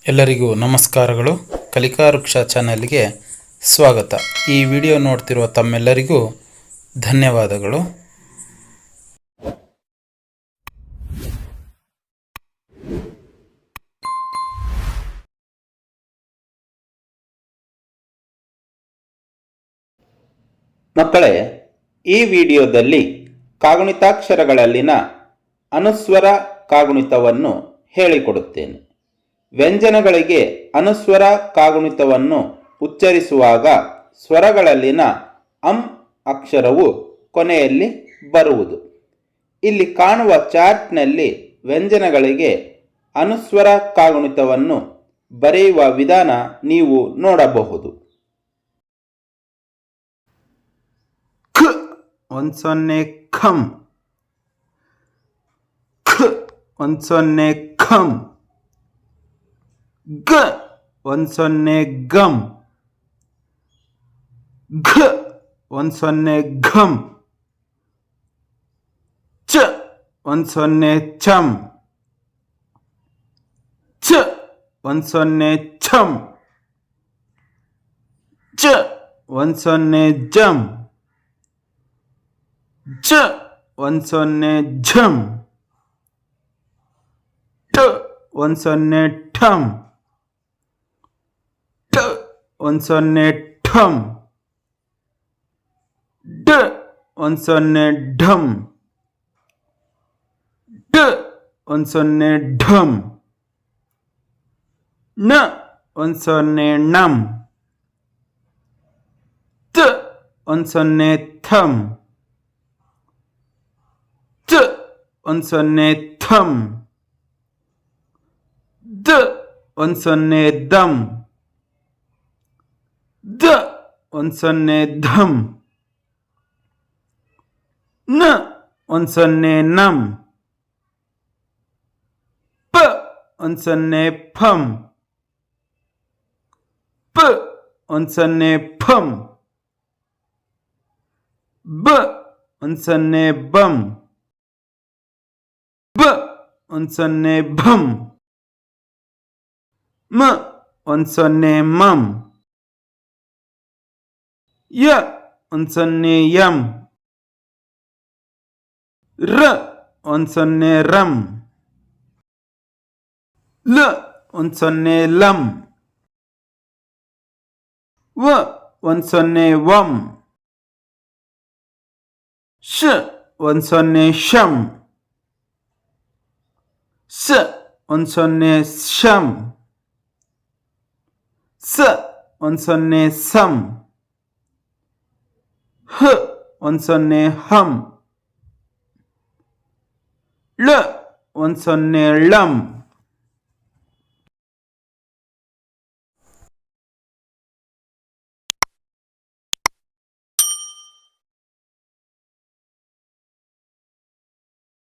ಎಲ್ಲರಿಗೂ ನಮಸ್ಕಾರಗಳು. ಕಲಿಕಾ ವೃಕ್ಷ ಚಾನೆಲ್ಗೆ ಸ್ವಾಗತ. ಈ ವಿಡಿಯೋ ನೋಡ್ತಿರುವ ತಮ್ಮೆಲ್ಲರಿಗೂ ಧನ್ಯವಾದಗಳು. ಮಕ್ಕಳೇ, ಈ ವಿಡಿಯೋದಲ್ಲಿ ಕಾಗುಣಿತಾಕ್ಷರಗಳಲ್ಲಿನ ಅನುಸ್ವರ ಕಾಗುಣಿತವನ್ನು ಹೇಳಿಕೊಡುತ್ತೇನೆ. ವ್ಯಂಜನಗಳಿಗೆ ಅನುಸ್ವರ ಕಾಗುಣಿತವನ್ನು ಉಚ್ಚರಿಸುವಾಗ ಸ್ವರಗಳಲ್ಲಿನ ಅಂ ಅಕ್ಷರವು ಕೊನೆಯಲ್ಲಿ ಬರುವುದು. ಇಲ್ಲಿ ಕಾಣುವ ಚಾರ್ಟ್ನಲ್ಲಿ ವ್ಯಂಜನಗಳಿಗೆ ಅನುಸ್ವರ ಕಾಗುಣಿತವನ್ನು ಬರೆಯುವ ವಿಧಾನ ನೀವು ನೋಡಬಹುದು. ಖ ಒಂದು ಸೊನ್ನೆ ಖಂ, ಖ ಒಂದು ಸೊನ್ನೆ ಖಂ, ಗ ಒಂದು ಸೊನ್ನೆ ಗಂ, ಘ ಒಂದು ಸೊನ್ನೆ ಘಂ, ಚ ಒಂದು ಸೊನ್ನೆ ಚಂ, ಚ ಒಂದು ಸೊನ್ನೆ ಛಂ, ಚ ಒಂದು ಸೊನ್ನೆ ಜಂ, ಜ ಒಂದು ಸೊನ್ನೆ ಝಂ, ಟ ಒಂದು ಸೊನ್ನೆ ಠಂ, ಟ ಒಂದು ಸೊನ್ನೆ ಠಂ, ಡ ಒಂದು ಸೊನ್ನೆ ಢಂ, ಡ ಒಂದು ಸೊನ್ನೆ ಢಂ, ನ ಒಂದು ಸೊನ್ನೆ ಣಂ, ತ ಒಂದು ಸೊನ್ನೆ ಥಂ, ತ ಒಂದು ಸೊನ್ನೆ ಥಂ, ದ ಒಂದು ಸೊನ್ನೆ ದಂ, ದ ಒಂದು ಸೊನ್ನೆ ಧಂ, ನ ಒಂದು ಸೊನ್ನೆ ನಂ, ಪ ಒಂದು ಸೊನ್ನೆ ಫಂ, ಪ ಒಂದು ಸೊನ್ನೆ ಫಂ, ಬ ಒಂದು ಸೊನ್ನೆ ಬಂ, ಬ ಒಂದು ಸೊನ್ನೆ ಭಂ, ಮ ಒಂದು ಸೊನ್ನೆ ಮಂ, ಯ ಒಂದು ಸೊನ್ನೆ ಯಂ, ರ ಒಂದು ಸೊನ್ನೆ ರಂ, ಲ ಒಂದು ಸೊನ್ನೆ ಲಂ, ವ ಒಂದು ಸೊನ್ನೆ ವಂ, ಶ ಒಂದು ಸೊನ್ನೆ ಶಂ, ಸ ಒಂದು ಸೊನ್ನೆ ಶಂ, ಸ ಒಂದು ಸೊನ್ನೆ ಸಂ, ಹ ಒಂದು ಸೊನ್ನೆ ಹಂ, ಳ ಒಂದು ಸೊನ್ನೆ ಳಂ.